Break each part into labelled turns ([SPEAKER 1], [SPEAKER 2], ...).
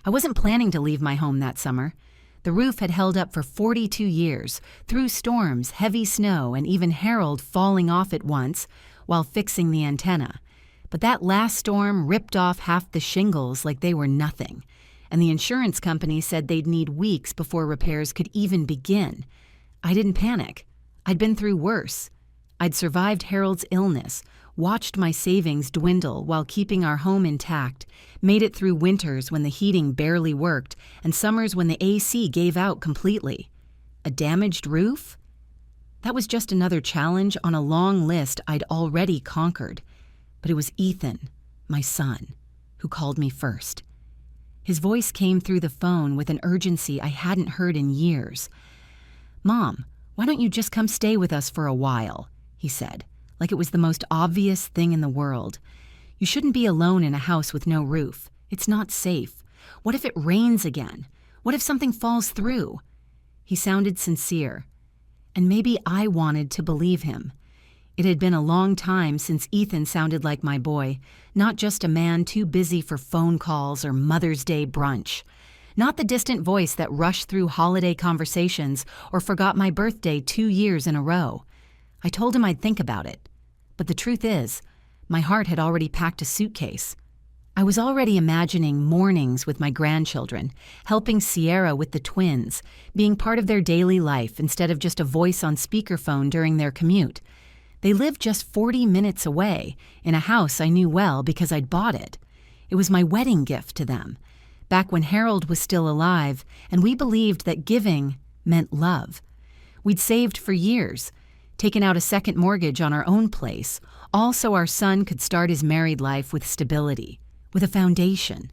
[SPEAKER 1] I wasn't planning to leave my home that summer. The roof had held up for 42 years, through storms, heavy snow, and even Harold falling off it once while fixing the antenna. But that last storm ripped off half the shingles like they were nothing, and the insurance company said they'd need weeks before repairs could even begin. I didn't panic. I'd been through worse. I'd survived Harold's illness, watched my savings dwindle while keeping our home intact, made it through winters when the heating barely worked and summers when the AC gave out completely. A damaged roof? That was just another challenge on a long list I'd already conquered. But it was Ethan, my son, who called me first. His voice came through the phone with an urgency I hadn't heard in years. "Mom, why don't you just come stay with us for a while?" he said, like it was the most obvious thing in the world. "You shouldn't be alone in a house with no roof. It's not safe. What if it rains again? What if something falls through?" He sounded sincere, and maybe I wanted to believe him. It had been a long time since Ethan sounded like my boy, not just a man too busy for phone calls or Mother's Day brunch. Not the distant voice that rushed through holiday conversations or forgot my birthday 2 years in a row. I told him I'd think about it. But the truth is, my heart had already packed a suitcase. I was already imagining mornings with my grandchildren, helping Sierra with the twins, being part of their daily life instead of just a voice on speakerphone during their commute. They lived just 40 minutes away, in a house I knew well because I'd bought it. It was my wedding gift to them, back when Harold was still alive, and we believed that giving meant love. We'd saved for years, taken out a second mortgage on our own place, all so our son could start his married life with stability, with a foundation.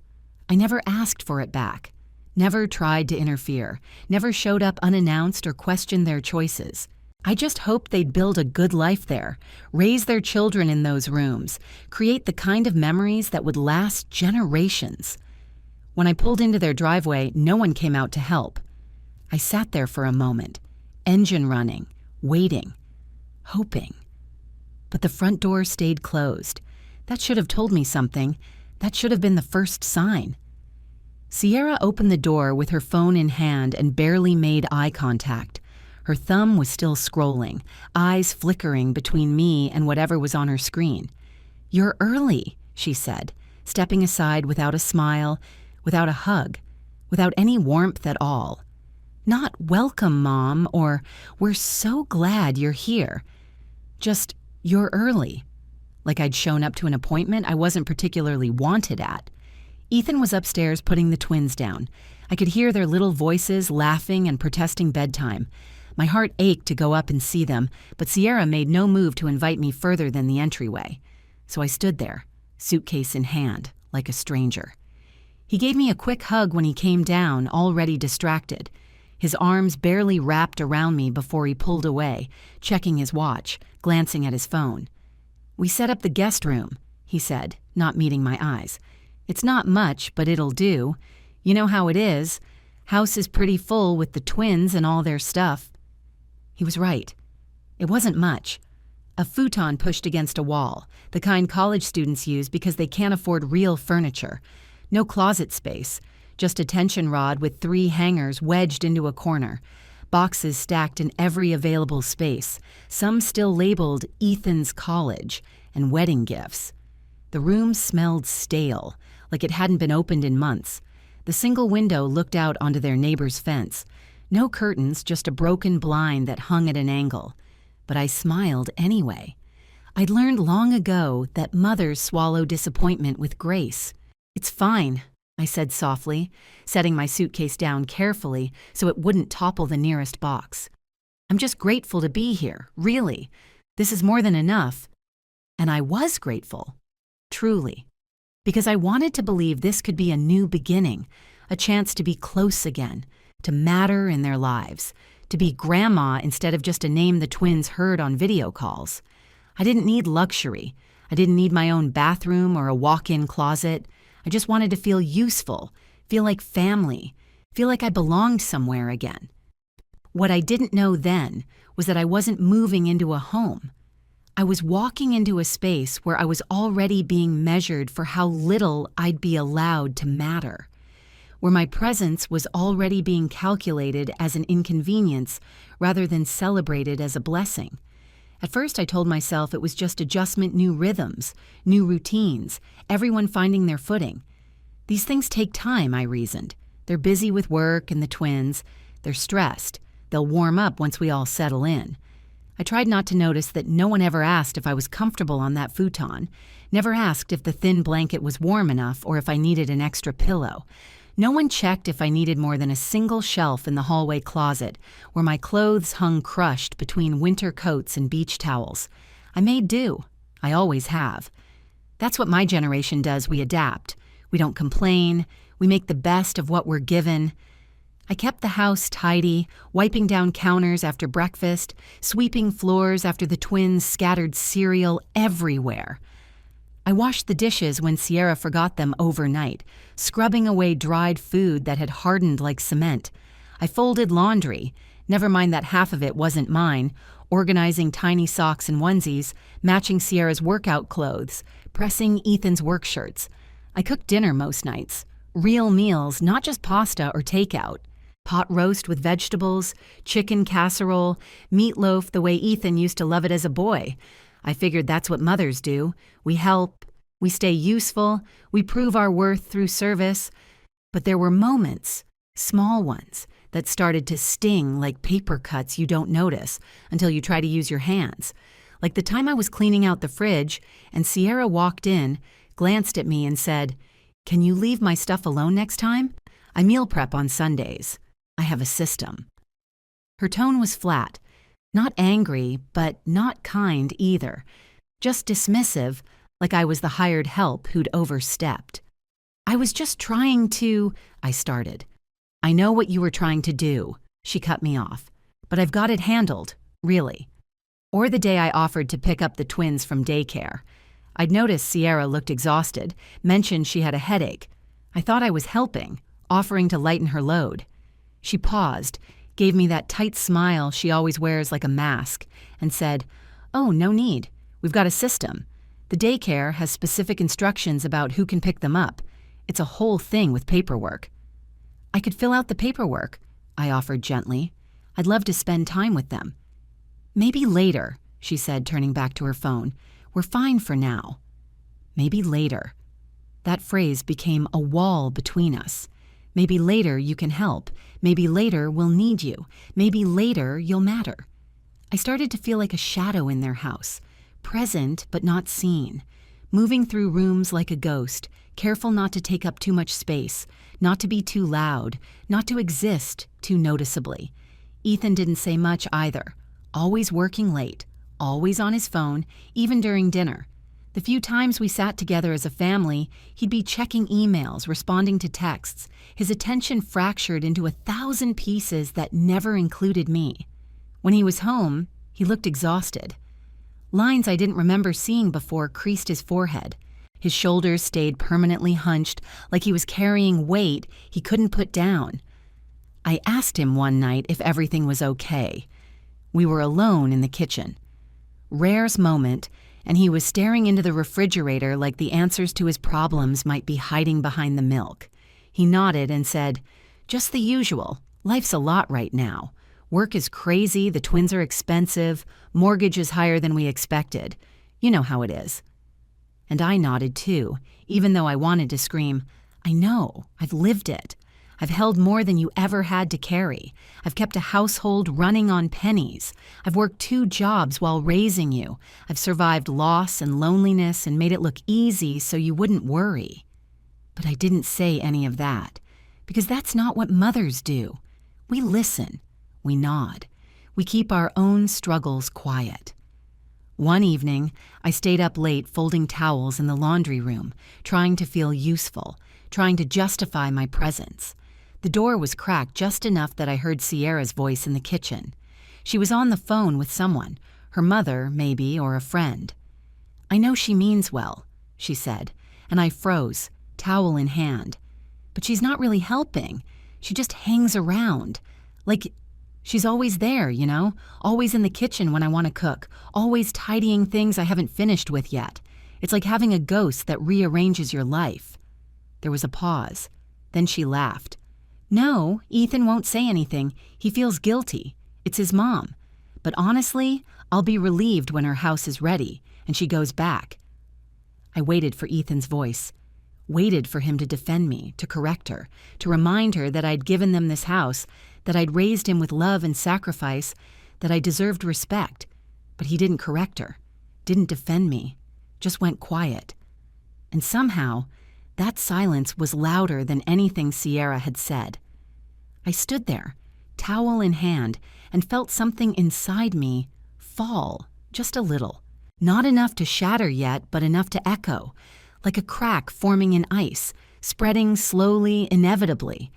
[SPEAKER 1] I never asked for it back, never tried to interfere, never showed up unannounced or questioned their choices. I just hoped they'd build a good life there, raise their children in those rooms, create the kind of memories that would last generations. When I pulled into their driveway, no one came out to help. I sat there for a moment, engine running, waiting, hoping. But the front door stayed closed. That should have told me something. That should have been the first sign. Sierra opened the door with her phone in hand and barely made eye contact. Her thumb was still scrolling, eyes flickering between me and whatever was on her screen. "You're early," she said, stepping aside without a smile, without a hug, without any warmth at all. Not "welcome, Mom," or "we're so glad you're here." Just, "you're early." Like I'd shown up to an appointment I wasn't particularly wanted at. Ethan was upstairs putting the twins down. I could hear their little voices laughing and protesting bedtime. My heart ached to go up and see them, but Sierra made no move to invite me further than the entryway. So I stood there, suitcase in hand, like a stranger. He gave me a quick hug when he came down, already distracted. His arms barely wrapped around me before he pulled away, checking his watch, glancing at his phone. "We set up the guest room," he said, not meeting my eyes. "It's not much, but it'll do. You know how it is. House is pretty full with the twins and all their stuff." He was right. It wasn't much. A futon pushed against a wall, the kind college students use because they can't afford real furniture. No closet space, just a tension rod with 3 hangers wedged into a corner. Boxes stacked in every available space, some still labeled Ethan's College and wedding gifts. The room smelled stale, like it hadn't been opened in months. The single window looked out onto their neighbor's fence. No curtains, just a broken blind that hung at an angle. But I smiled anyway. I'd learned long ago that mothers swallow disappointment with grace. "It's fine," I said softly, setting my suitcase down carefully so it wouldn't topple the nearest box. "I'm just grateful to be here, really. This is more than enough." And I was grateful, truly, because I wanted to believe this could be a new beginning, a chance to be close again, to matter in their lives, to be grandma instead of just a name the twins heard on video calls. I didn't need luxury. I didn't need my own bathroom or a walk-in closet. I just wanted to feel useful, feel like family, feel like I belonged somewhere again. What I didn't know then was that I wasn't moving into a home. I was walking into a space where I was already being measured for how little I'd be allowed to matter. where my presence was already being calculated as an inconvenience rather than celebrated as a blessing. At first, I told myself it was just adjustment, new rhythms, new routines, everyone finding their footing. These things take time, I reasoned. They're busy with work and the twins. They're stressed. They'll warm up once we all settle in. I tried not to notice that no one ever asked if I was comfortable on that futon, never asked if the thin blanket was warm enough or if I needed an extra pillow. No one checked if I needed more than a single shelf in the hallway closet, where my clothes hung crushed between winter coats and beach towels. I made do. I always have. That's what my generation does. We adapt. We don't complain. We make the best of what we're given. I kept the house tidy, wiping down counters after breakfast, sweeping floors after the twins scattered cereal everywhere. I washed the dishes when Sierra forgot them overnight, scrubbing away dried food that had hardened like cement. I folded laundry, never mind that half of it wasn't mine, organizing tiny socks and onesies, matching Sierra's workout clothes, pressing Ethan's work shirts. I cooked dinner most nights. Real meals, not just pasta or takeout. Pot roast with vegetables, chicken casserole, meatloaf the way Ethan used to love it as a boy. I figured that's what mothers do. We help, we stay useful, we prove our worth through service. But there were moments, small ones, that started to sting like paper cuts you don't notice until you try to use your hands. Like the time I was cleaning out the fridge and Sierra walked in, glanced at me and said, "Can you leave my stuff alone next time? I meal prep on Sundays. I have a system." Her tone was flat. Not angry, but not kind either. Just dismissive, like I was the hired help who'd overstepped. "I was just trying to," I started. "I know what you were trying to do," she cut me off. "But I've got it handled, really." Or the day I offered to pick up the twins from daycare. I'd noticed Sierra looked exhausted, mentioned she had a headache. I thought I was helping, offering to lighten her load. She paused, gave me that tight smile she always wears like a mask, and said, "Oh, no need. We've got a system. The daycare has specific instructions about who can pick them up. It's a whole thing with paperwork." "I could fill out the paperwork," I offered gently. "I'd love to spend time with them." "Maybe later," she said, turning back to her phone. "We're fine for now." Maybe later. That phrase became a wall between us. Maybe later you can help. Maybe later we'll need you. Maybe later you'll matter. I started to feel like a shadow in their house, present but not seen, moving through rooms like a ghost, careful not to take up too much space, not to be too loud, not to exist too noticeably. Ethan didn't say much either, always working late, always on his phone, even during dinner. The few times we sat together as a family, he'd be checking emails, responding to texts, his attention fractured into 1,000 pieces that never included me. When he was home, he looked exhausted. Lines I didn't remember seeing before creased his forehead. His shoulders stayed permanently hunched, like he was carrying weight he couldn't put down. I asked him one night if everything was okay. We were alone in the kitchen. Rare's moment, and he was staring into the refrigerator like the answers to his problems might be hiding behind the milk. He nodded and said, "Just the usual. Life's a lot right now. Work is crazy, the twins are expensive, mortgage is higher than we expected. You know how it is." And I nodded too, even though I wanted to scream, "I know, I've lived it. I've held more than you ever had to carry. I've kept a household running on pennies. I've worked 2 jobs while raising you. I've survived loss and loneliness and made it look easy so you wouldn't worry." But I didn't say any of that, because that's not what mothers do. We listen. We nod. We keep our own struggles quiet. One evening, I stayed up late folding towels in the laundry room, trying to feel useful, trying to justify my presence. The door was cracked just enough that I heard Sierra's voice in the kitchen. She was on the phone with someone, her mother, maybe, or a friend. "I know she means well," she said, and I froze, towel in hand. "But she's not really helping. She just hangs around. Like, she's always there, you know? Always in the kitchen when I want to cook, always tidying things I haven't finished with yet. It's like having a ghost that rearranges your life." There was a pause. Then she laughed. "No, Ethan won't say anything. He feels guilty. It's his mom. But honestly, I'll be relieved when her house is ready and she goes back." I waited for Ethan's voice. Waited for him to defend me, to correct her, to remind her that I'd given them this house, that I'd raised him with love and sacrifice, that I deserved respect. But he didn't correct her, didn't defend me, just went quiet. And somehow, that silence was louder than anything Sierra had said. I stood there, towel in hand, and felt something inside me fall, just a little. Not enough to shatter yet, but enough to echo, like a crack forming in ice, spreading slowly, inevitably.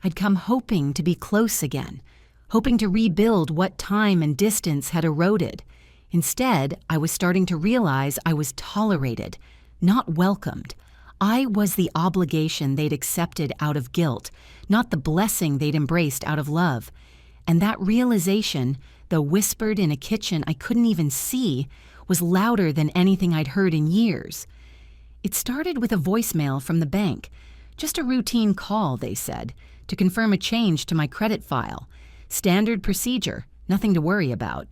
[SPEAKER 1] I'd come hoping to be close again, hoping to rebuild what time and distance had eroded. Instead, I was starting to realize I was tolerated, not welcomed. I was the obligation they'd accepted out of guilt, not the blessing they'd embraced out of love. And that realization, though whispered in a kitchen I couldn't even see, was louder than anything I'd heard in years. It started with a voicemail from the bank, just a routine call, they said, to confirm a change to my credit file. Standard procedure, nothing to worry about.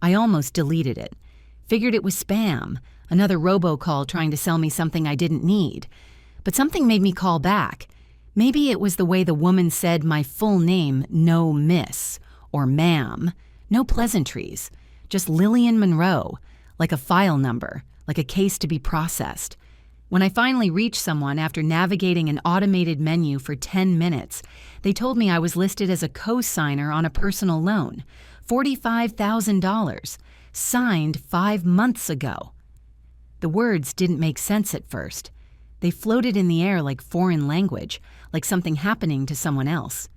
[SPEAKER 1] I almost deleted it. Figured it was spam, another robocall trying to sell me something I didn't need. But something made me call back. Maybe it was the way the woman said my full name, no miss, or ma'am. No pleasantries, just Lillian Monroe, like a file number, like a case to be processed. When I finally reached someone after navigating an automated menu for 10 minutes, they told me I was listed as a co-signer on a personal loan, $45,000, signed 5 months ago. The words didn't make sense at first. They floated in the air like foreign language, like something happening to someone else.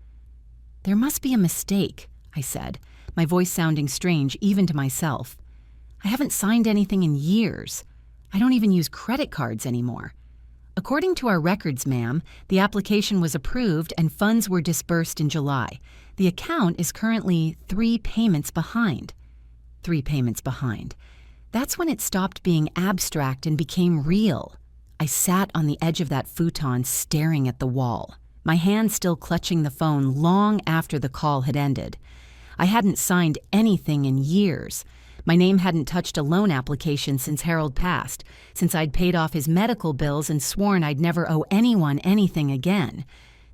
[SPEAKER 1] "There must be a mistake," I said, my voice sounding strange even to myself. "I haven't signed anything in years. I don't even use credit cards anymore." "According to our records, ma'am, the application was approved and funds were disbursed in July. The account is currently 3 payments behind." 3 payments behind. That's when it stopped being abstract and became real. I sat on the edge of that futon staring at the wall, my hand still clutching the phone long after the call had ended. I hadn't signed anything in years. My name hadn't touched a loan application since Harold passed, since I'd paid off his medical bills and sworn I'd never owe anyone anything again.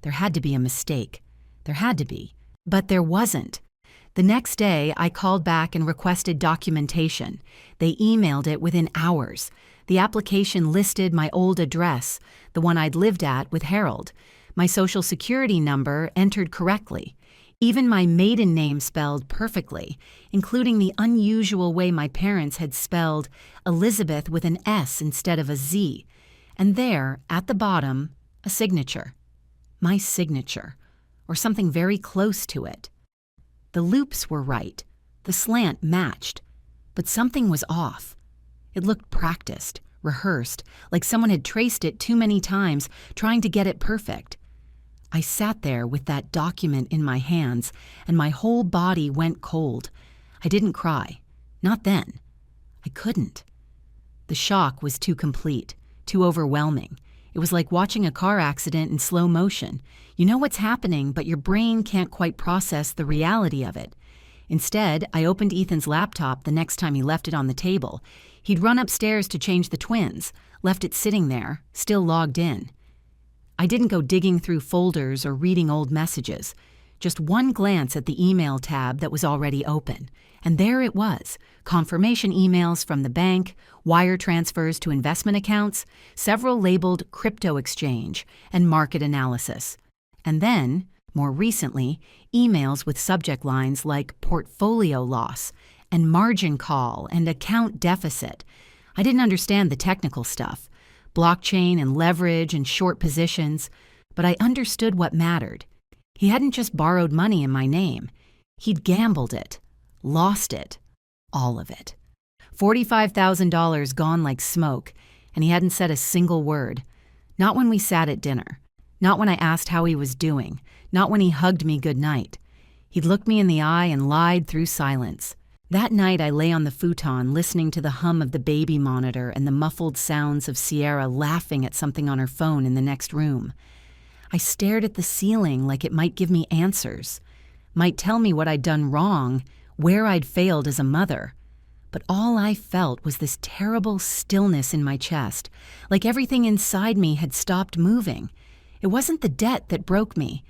[SPEAKER 1] There had to be a mistake. There had to be. But there wasn't. The next day, I called back and requested documentation. They emailed it within hours. The application listed my old address, the one I'd lived at with Harold. My social security number entered correctly. Even my maiden name spelled perfectly, including the unusual way my parents had spelled Elizabeth with an S instead of a Z. And there, at the bottom, a signature. My signature, or something very close to it. The loops were right. The slant matched. But something was off. It looked practiced, rehearsed, like someone had traced it too many times, trying to get it perfect. I sat there with that document in my hands, and my whole body went cold. I didn't cry. Not then. I couldn't. The shock was too complete, too overwhelming. It was like watching a car accident in slow motion. You know what's happening, but your brain can't quite process the reality of it. Instead, I opened Ethan's laptop the next time he left it on the table. He'd run upstairs to change the twins, left it sitting there, still logged in. I didn't go digging through folders or reading old messages. Just one glance at the email tab that was already open. And there it was, confirmation emails from the bank, wire transfers to investment accounts, several labeled crypto exchange, and market analysis. And then, more recently, emails with subject lines like portfolio loss, and margin call, and account deficit. I didn't understand the technical stuff, blockchain and leverage and short positions, but I understood what mattered. He hadn't just borrowed money in my name. He'd gambled it, lost it, all of it. $45,000 gone like smoke, and he hadn't said a single word. Not when we sat at dinner. Not when I asked how he was doing. Not when he hugged me goodnight. He'd looked me in the eye and lied through silence. That night I lay on the futon listening to the hum of the baby monitor and the muffled sounds of Sierra laughing at something on her phone in the next room. I stared at the ceiling like it might give me answers, might tell me what I'd done wrong, where I'd failed as a mother. But all I felt was this terrible stillness in my chest, like everything inside me had stopped moving. It wasn't the debt that broke me,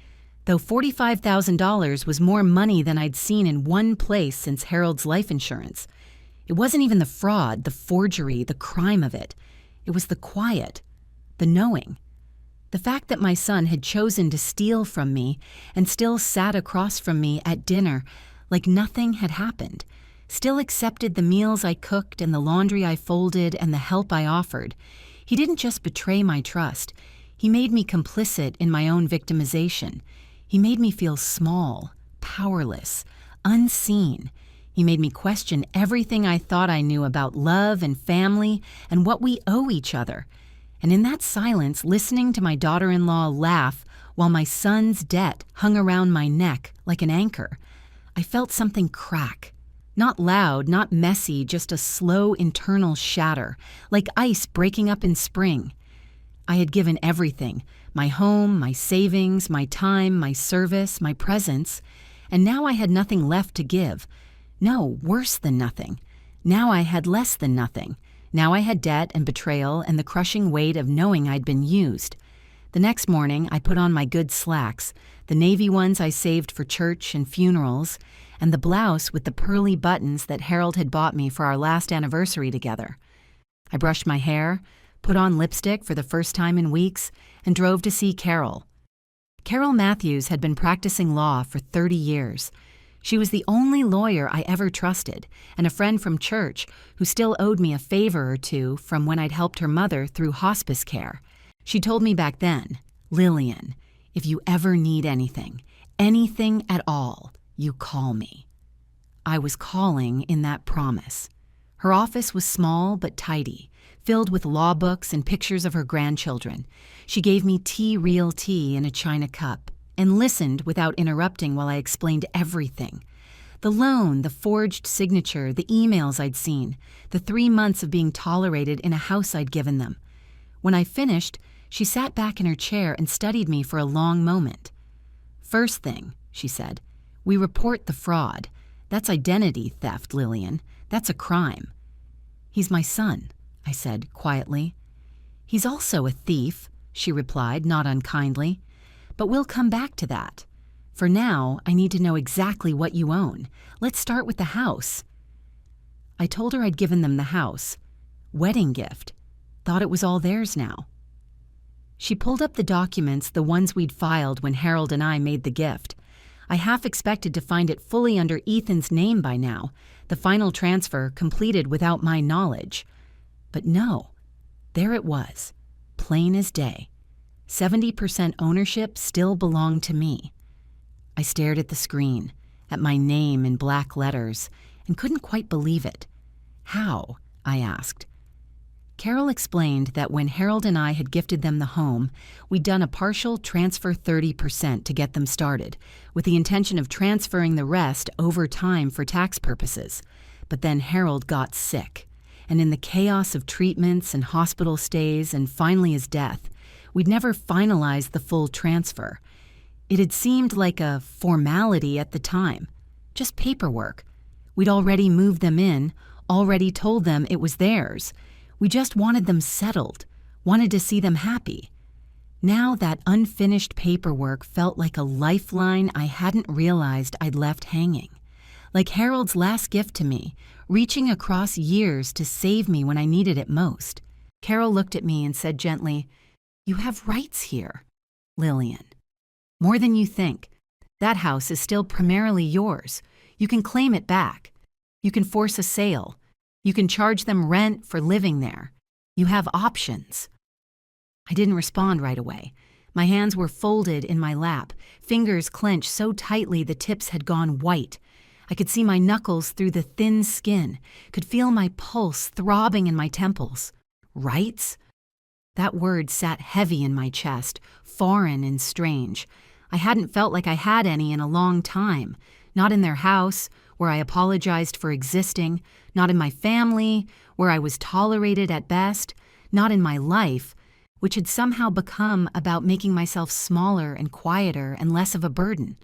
[SPEAKER 1] though $45,000 was more money than I'd seen in one place since Harold's life insurance. It wasn't even the fraud, the forgery, the crime of it. It was the quiet, the knowing. The fact that my son had chosen to steal from me and still sat across from me at dinner like nothing had happened, still accepted the meals I cooked and the laundry I folded and the help I offered. He didn't just betray my trust. He made me complicit in my own victimization. He made me feel small, powerless, unseen. He made me question everything I thought I knew about love and family and what we owe each other. And in that silence, listening to my daughter-in-law laugh while my son's debt hung around my neck like an anchor, I felt something crack. Not loud, not messy, just a slow internal shatter, like ice breaking up in spring. I had given everything, my home, my savings, my time, my service, my presence, and now I had nothing left to give. No, worse than nothing. Now I had less than nothing. Now I had debt and betrayal and the crushing weight of knowing I'd been used. The next morning, I put on my good slacks, the navy ones I saved for church and funerals, and the blouse with the pearly buttons that Harold had bought me for our last anniversary together. I brushed my hair, put on lipstick for the first time in weeks, and drove to see Carol. Carol Matthews had been practicing law for 30 years. She was the only lawyer I ever trusted, and a friend from church who still owed me a favor or two from when I'd helped her mother through hospice care. She told me back then, "Lillian, if you ever need anything at all, you call me." I was calling in that promise. Her office was small but tidy, filled with law books and pictures of her grandchildren. She gave me real tea in a china cup and listened without interrupting while I explained everything. The loan, the forged signature, the emails I'd seen, the 3 months of being tolerated in a house I'd given them. When I finished, she sat back in her chair and studied me for a long moment. "First thing," she said, "we report the fraud. That's identity theft, Lillian. That's a crime." "He's my son," I said quietly. "He's also a thief," she replied, not unkindly. "But we'll come back to that. For now, I need to know exactly what you own. Let's start with the house." I told her I'd given them the house. Wedding gift. Thought it was all theirs now. She pulled up the documents, the ones we'd filed when Harold and I made the gift. I half expected to find it fully under Ethan's name by now, the final transfer completed without my knowledge. But no, there it was, plain as day. 70% ownership still belonged to me. I stared at the screen, at my name in black letters, and couldn't quite believe it. "How?" I asked. Carol explained that when Harold and I had gifted them the home, we'd done a partial transfer 30% to get them started, with the intention of transferring the rest over time for tax purposes. But then Harold got sick, and in the chaos of treatments and hospital stays and finally his death, we'd never finalized the full transfer. It had seemed like a formality at the time, just paperwork. We'd already moved them in, already told them it was theirs. We just wanted them settled, wanted to see them happy. Now that unfinished paperwork felt like a lifeline I hadn't realized I'd left hanging. Like Harold's last gift to me, reaching across years to save me when I needed it most. Carol looked at me and said gently, "You have rights here, Lillian. More than you think. That house is still primarily yours. You can claim it back. You can force a sale. You can charge them rent for living there. You have options." I didn't respond right away. My hands were folded in my lap, fingers clenched so tightly the tips had gone white. I could see my knuckles through the thin skin, could feel my pulse throbbing in my temples. Rights? That word sat heavy in my chest, foreign and strange. I hadn't felt like I had any in a long time. Not in their house, where I apologized for existing, not in my family, where I was tolerated at best, not in my life, which had somehow become about making myself smaller and quieter and less of a burden.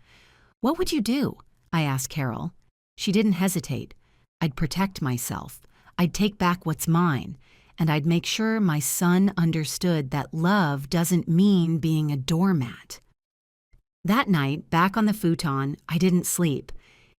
[SPEAKER 1] "What would you do?" I asked Carol. She didn't hesitate. "I'd protect myself. I'd take back what's mine. And I'd make sure my son understood that love doesn't mean being a doormat." That night, back on the futon, I didn't sleep.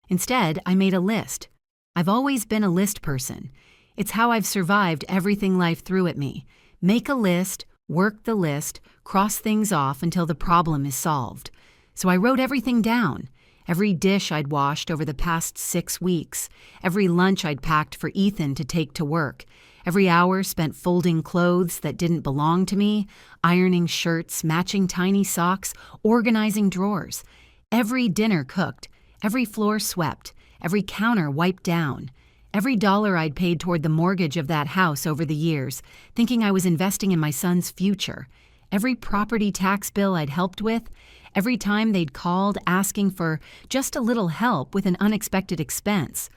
[SPEAKER 1] Instead, I made a list. I've always been a list person. It's how I've survived everything life threw at me. Make a list, work the list, cross things off until the problem is solved. So I wrote everything down. Every dish I'd washed over the past 6 weeks, every lunch I'd packed for Ethan to take to work, every hour spent folding clothes that didn't belong to me, ironing shirts, matching tiny socks, organizing drawers, every dinner cooked, every floor swept, every counter wiped down, every dollar I'd paid toward the mortgage of that house over the years, thinking I was investing in my son's future, every property tax bill I'd helped with, every time they'd called asking for just a little help with an unexpected expense.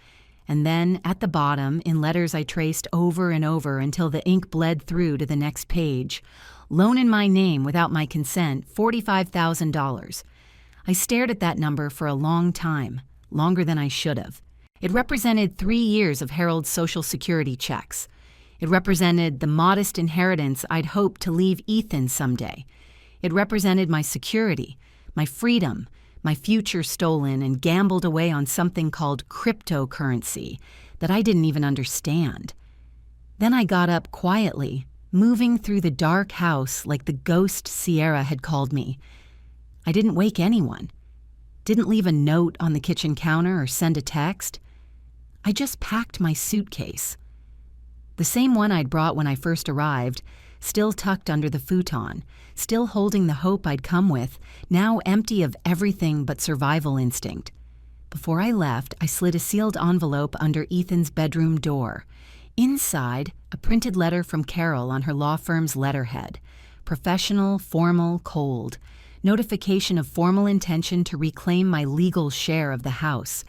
[SPEAKER 1] And then, at the bottom, in letters I traced over and over until the ink bled through to the next page, loan in my name without my consent, $45,000. I stared at that number for a long time, longer than I should have. It represented 3 years of Harold's Social Security checks. It represented the modest inheritance I'd hoped to leave Ethan someday. It represented my security, my freedom, my future stolen and gambled away on something called cryptocurrency that I didn't even understand. Then I got up quietly, moving through the dark house like the ghost Sierra had called me. I didn't wake anyone, didn't leave a note on the kitchen counter or send a text. I just packed my suitcase. The same one I'd brought when I first arrived, still tucked under the futon, still holding the hope I'd come with, now empty of everything but survival instinct. Before I left, I slid a sealed envelope under Ethan's bedroom door. Inside, a printed letter from Carol on her law firm's letterhead. Professional, formal, cold. Notification of formal intention to reclaim my legal share of the house.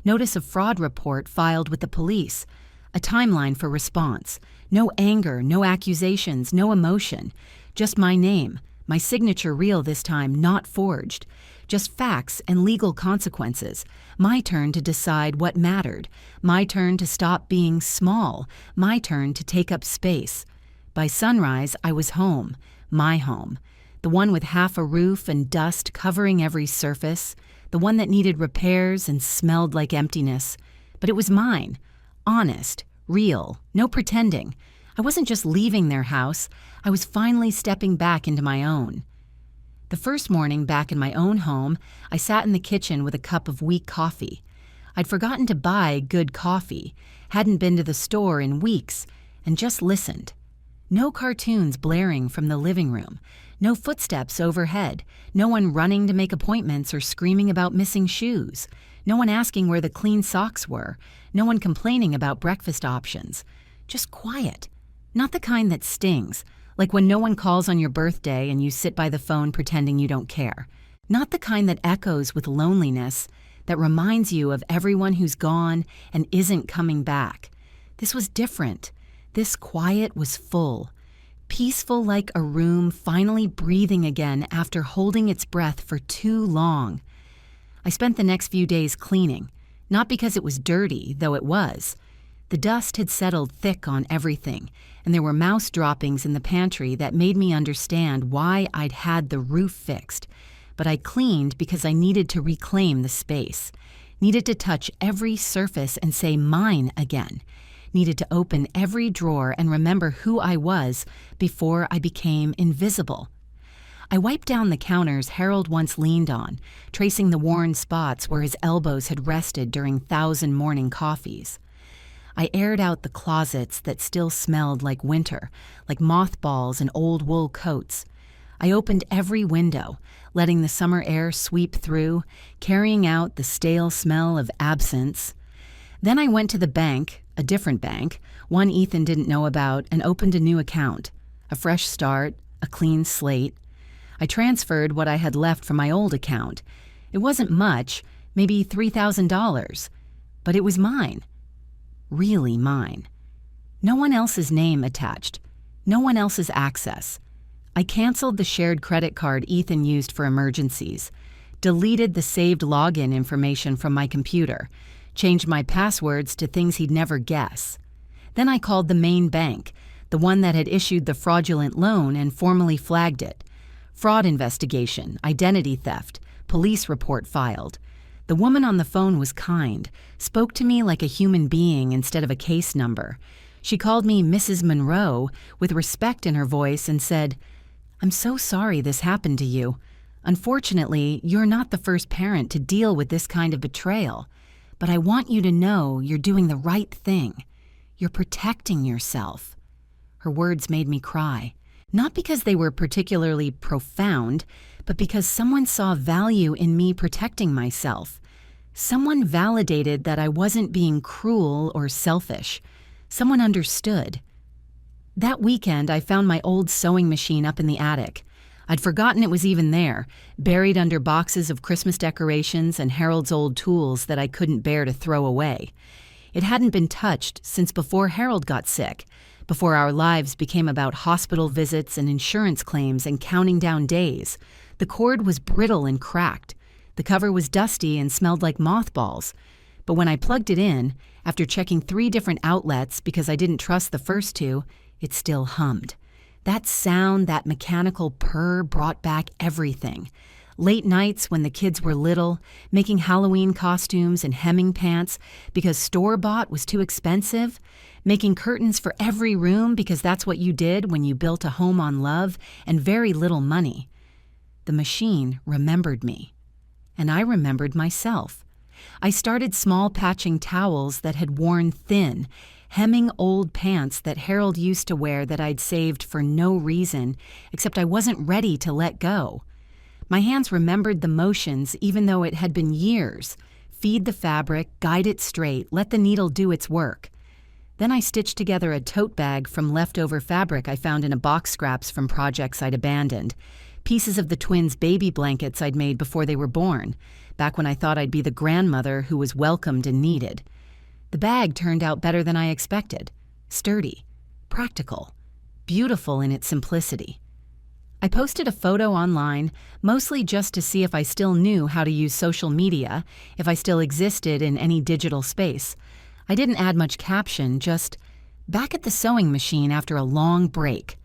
[SPEAKER 1] Notice of fraud report filed with the police. A timeline for response. No anger, no accusations, no emotion. Just my name, my signature real this time, not forged. Just facts and legal consequences. My turn to decide what mattered. My turn to stop being small. My turn to take up space. By sunrise, I was home. My home. The one with half a roof and dust covering every surface. The one that needed repairs and smelled like emptiness. But it was mine. Honest. Real. No pretending. I wasn't just leaving their house. I was finally stepping back into my own. The first morning back in my own home, I sat in the kitchen with a cup of weak coffee. I'd forgotten to buy good coffee, hadn't been to the store in weeks, and just listened. No cartoons blaring from the living room, no footsteps overhead, no one running to make appointments or screaming about missing shoes, no one asking where the clean socks were, no one complaining about breakfast options. Just quiet. Not the kind that stings, like when no one calls on your birthday and you sit by the phone pretending you don't care. Not the kind that echoes with loneliness, that reminds you of everyone who's gone and isn't coming back. This was different. This quiet was full. Peaceful like a room finally breathing again after holding its breath for too long. I spent the next few days cleaning, not because it was dirty, though it was. The dust had settled thick on everything, and there were mouse droppings in the pantry that made me understand why I'd had the roof fixed. But I cleaned because I needed to reclaim the space, needed to touch every surface and say mine again, needed to open every drawer and remember who I was before I became invisible. I wiped down the counters Harold once leaned on, tracing the worn spots where his elbows had rested during 1,000 morning coffees. I aired out the closets that still smelled like winter, like mothballs and old wool coats. I opened every window, letting the summer air sweep through, carrying out the stale smell of absence. Then I went to the bank, a different bank, one Ethan didn't know about, and opened a new account. A fresh start, a clean slate. I transferred what I had left from my old account. It wasn't much, maybe $3,000, but it was mine. Really mine. No one else's name attached. No one else's access. I canceled the shared credit card Ethan used for emergencies, deleted the saved login information from my computer, changed my passwords to things he'd never guess. Then I called the main bank, the one that had issued the fraudulent loan, and formally flagged it. Fraud investigation, identity theft, police report filed. The woman on the phone was kind, spoke to me like a human being instead of a case number. She called me Mrs. Monroe with respect in her voice and said, "I'm so sorry this happened to you. Unfortunately, you're not the first parent to deal with this kind of betrayal. But I want you to know you're doing the right thing. You're protecting yourself." Her words made me cry, not because they were particularly profound, but because someone saw value in me protecting myself. Someone validated that I wasn't being cruel or selfish. Someone understood. That weekend, I found my old sewing machine up in the attic. I'd forgotten it was even there, buried under boxes of Christmas decorations and Harold's old tools that I couldn't bear to throw away. It hadn't been touched since before Harold got sick, before our lives became about hospital visits and insurance claims and counting down days. The cord was brittle and cracked. The cover was dusty and smelled like mothballs. But when I plugged it in, after checking 3 different outlets because I didn't trust the first 2, it still hummed. That sound, that mechanical purr, brought back everything. Late nights when the kids were little, making Halloween costumes and hemming pants because store-bought was too expensive, making curtains for every room because that's what you did when you built a home on love and very little money. The machine remembered me. And I remembered myself. I started small patching towels that had worn thin, hemming old pants that Harold used to wear that I'd saved for no reason, except I wasn't ready to let go. My hands remembered the motions even though it had been years. Feed the fabric, guide it straight, let the needle do its work. Then I stitched together a tote bag from leftover fabric I found in a box scraps from projects I'd abandoned. Pieces of the twins' baby blankets I'd made before they were born, back when I thought I'd be the grandmother who was welcomed and needed. The bag turned out better than I expected. Sturdy, practical, beautiful in its simplicity. I posted a photo online, mostly just to see if I still knew how to use social media, if I still existed in any digital space. I didn't add much caption, just, "Back at the sewing machine after a long break."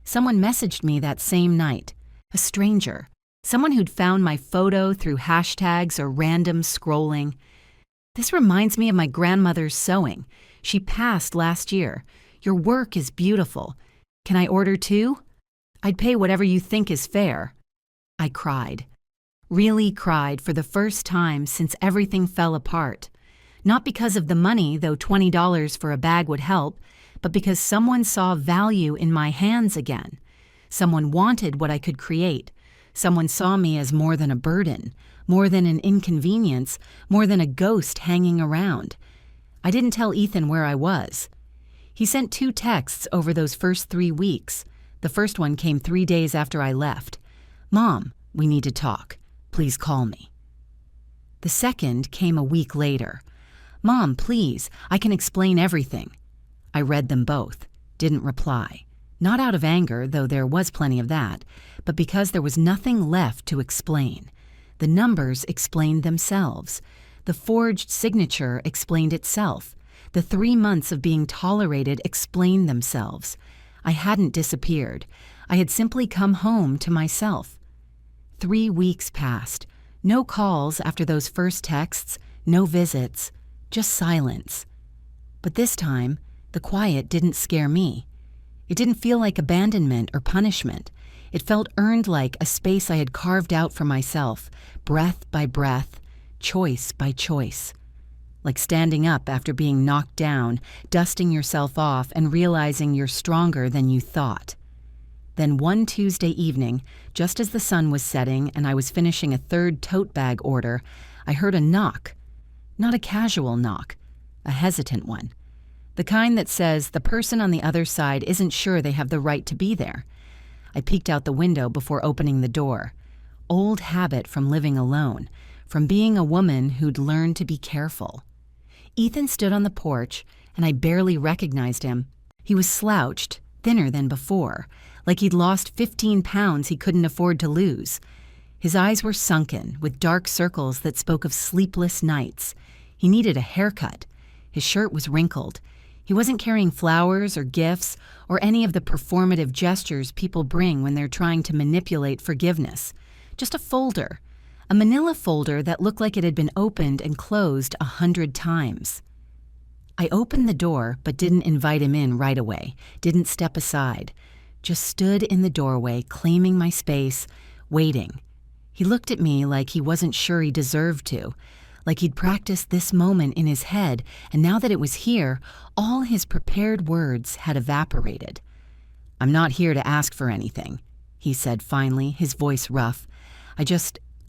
[SPEAKER 1] Someone messaged me that same night. A stranger. Someone who'd found my photo through hashtags or random scrolling. "This reminds me of my grandmother's sewing. She passed last year. Your work is beautiful. Can I order 2? I'd pay whatever you think is fair." I cried. Really cried for the first time since everything fell apart. Not because of the money, though $20 for a bag would help, but because someone saw value in my hands again. Someone wanted what I could create. Someone saw me as more than a burden, more than an inconvenience, more than a ghost hanging around. I didn't tell Ethan where I was. He sent 2 texts over those first 3 weeks. The first one came 3 days after I left. "Mom, we need to talk. Please call me." The second came a week later. "Mom, please, I can explain everything." I read them both, didn't reply. Not out of anger, though there was plenty of that, but because there was nothing left to explain. The numbers explained themselves. The forged signature explained itself. The 3 months of being tolerated explained themselves. I hadn't disappeared. I had simply come home to myself. 3 weeks passed. No calls after those first texts, no visits, just silence. But this time, the quiet didn't scare me. It didn't feel like abandonment or punishment. It felt earned, like a space I had carved out for myself, breath by breath, choice by choice. Like standing up after being knocked down, dusting yourself off and realizing you're stronger than you thought. Then one Tuesday evening, just as the sun was setting and I was finishing a 3rd tote bag order, I heard a knock. Not a casual knock, a hesitant one. The kind that says the person on the other side isn't sure they have the right to be there. I peeked out the window before opening the door. Old habit from living alone, from being a woman who'd learned to be careful. Ethan stood on the porch, and I barely recognized him. He was slouched, thinner than before, like he'd lost 15 pounds he couldn't afford to lose. His eyes were sunken, with dark circles that spoke of sleepless nights. He needed a haircut. His shirt was wrinkled. He wasn't carrying flowers or gifts or any of the performative gestures people bring when they're trying to manipulate forgiveness. Just a folder. A manila folder that looked like it had been opened and closed 100 times. I opened the door but didn't invite him in right away, didn't step aside. Just stood in the doorway, claiming my space, waiting. He looked at me like he wasn't sure he deserved to, like he'd practiced this moment in his head, and now that it was here, all his prepared words had evaporated. "I'm not here to ask for anything," he said finally, his voice rough.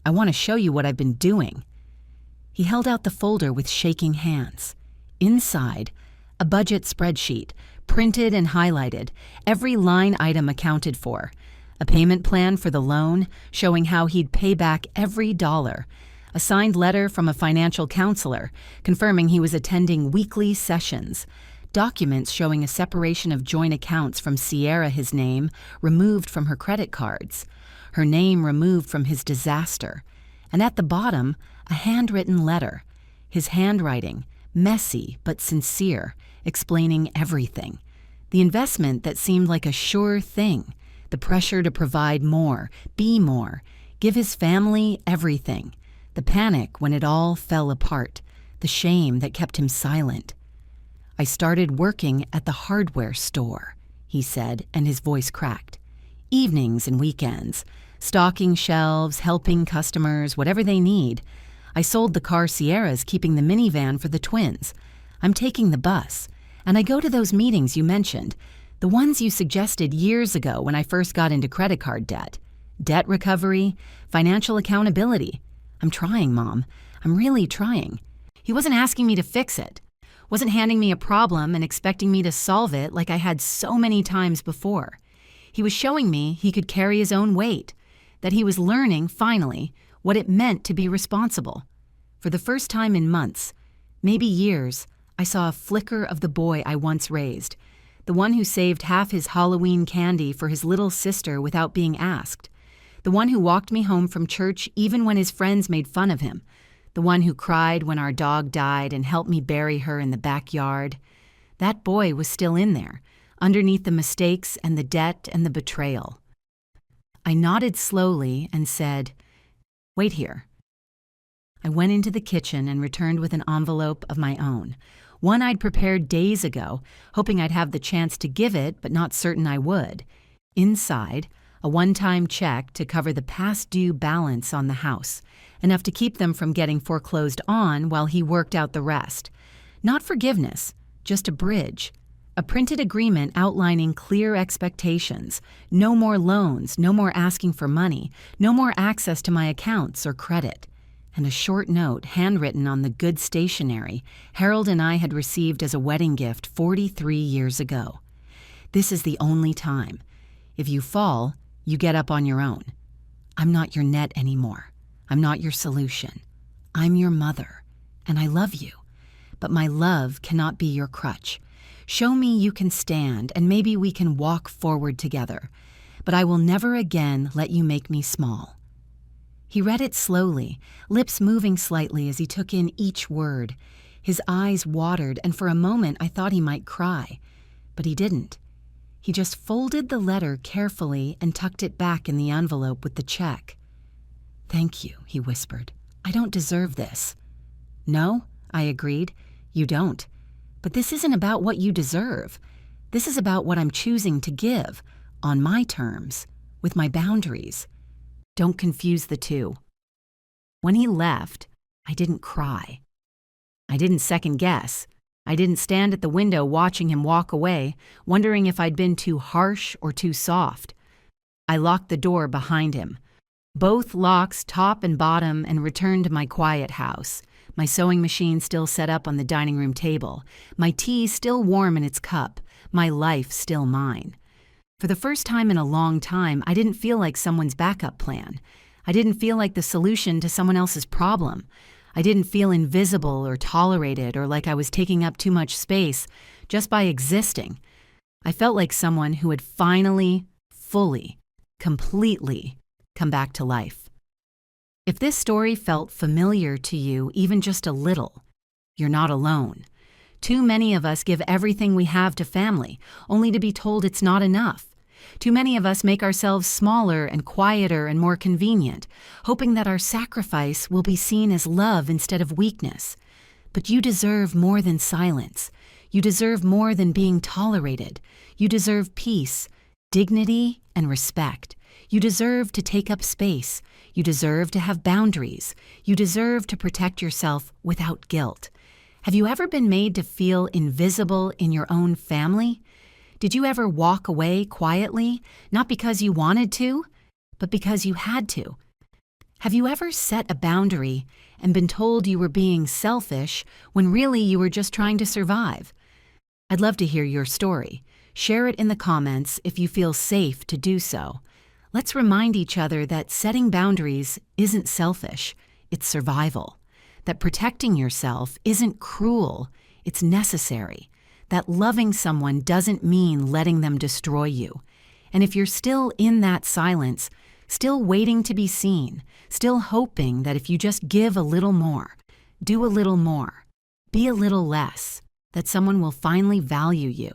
[SPEAKER 1] I want to show you what I've been doing." He held out the folder with shaking hands. Inside, a budget spreadsheet, printed and highlighted, every line item accounted for. A payment plan for the loan, showing how he'd pay back every dollar. A signed letter from a financial counselor, confirming he was attending weekly sessions. Documents showing a separation of joint accounts from Sierra, his name, removed from her credit cards. Her name removed from his disaster. And at the bottom, a handwritten letter. His handwriting, messy but sincere, explaining everything. The investment that seemed like a sure thing. The pressure to provide more, be more, give his family everything. The panic when it all fell apart. The shame that kept him silent. "I started working at the hardware store," he said, and his voice cracked. "Evenings and weekends, stocking shelves, helping customers, whatever they need. I sold the car Sierra's, keeping the minivan for the twins. I'm taking the bus. And I go to those meetings you mentioned, the ones you suggested years ago when I first got into credit card debt. Debt recovery, financial accountability. I'm trying, Mom. I'm really trying." He wasn't asking me to fix it. Wasn't handing me a problem and expecting me to solve it like I had so many times before. He was showing me he could carry his own weight, that he was learning, finally, what it meant to be responsible. For the first time in months, maybe years, I saw a flicker of the boy I once raised, the one who saved half his Halloween candy for his little sister without being asked, the one who walked me home from church even when his friends made fun of him, the one who cried when our dog died and helped me bury her in the backyard. That boy was still in there, underneath the mistakes and the debt and the betrayal. I nodded slowly and said, "Wait here." I went into the kitchen and returned with an envelope of my own, one I'd prepared days ago, hoping I'd have the chance to give it, but not certain I would. Inside, a one-time check to cover the past due balance on the house, enough to keep them from getting foreclosed on while he worked out the rest. Not forgiveness, just a bridge. A printed agreement outlining clear expectations. No more loans, no more asking for money, no more access to my accounts or credit. And a short note handwritten on the good stationery Harold and I had received as a wedding gift 43 years ago. "This is the only time. If you fall, you get up on your own. I'm not your net anymore. I'm not your solution. I'm your mother, and I love you. But my love cannot be your crutch. Show me you can stand, and maybe we can walk forward together. But I will never again let you make me small." He read it slowly, lips moving slightly as he took in each word. His eyes watered, and for a moment I thought he might cry. But he didn't. He just folded the letter carefully and tucked it back in the envelope with the check. "Thank you," he whispered. "I don't deserve this." "No," I agreed. "You don't. But this isn't about what you deserve. This is about what I'm choosing to give, on my terms, with my boundaries. Don't confuse the two." When he left, I didn't cry. I didn't second guess. I didn't stand at the window watching him walk away, wondering if I'd been too harsh or too soft. I locked the door behind him, both locks top and bottom, and returned to my quiet house, my sewing machine still set up on the dining room table, my tea still warm in its cup, my life still mine. For the first time in a long time, I didn't feel like someone's backup plan. I didn't feel like the solution to someone else's problem. I didn't feel invisible or tolerated or like I was taking up too much space just by existing. I felt like someone who had finally, fully, completely come back to life. If this story felt familiar to you even just a little, you're not alone. Too many of us give everything we have to family, only to be told it's not enough. Too many of us make ourselves smaller and quieter and more convenient, hoping that our sacrifice will be seen as love instead of weakness. But you deserve more than silence. You deserve more than being tolerated. You deserve peace, dignity, and respect. You deserve to take up space. You deserve to have boundaries. You deserve to protect yourself without guilt. Have you ever been made to feel invisible in your own family? Did you ever walk away quietly, not because you wanted to, but because you had to? Have you ever set a boundary and been told you were being selfish when really you were just trying to survive? I'd love to hear your story. Share it in the comments if you feel safe to do so. Let's remind each other that setting boundaries isn't selfish, it's survival. That protecting yourself isn't cruel, it's necessary. That loving someone doesn't mean letting them destroy you. And if you're still in that silence, still waiting to be seen, still hoping that if you just give a little more, do a little more, be a little less, that someone will finally value you,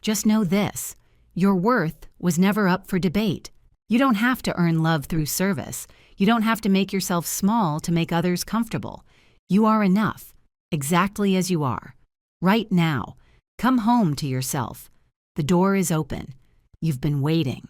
[SPEAKER 1] just know this: your worth was never up for debate. You don't have to earn love through service. You don't have to make yourself small to make others comfortable. You are enough, exactly as you are. Right now, come home to yourself. The door is open. You've been waiting.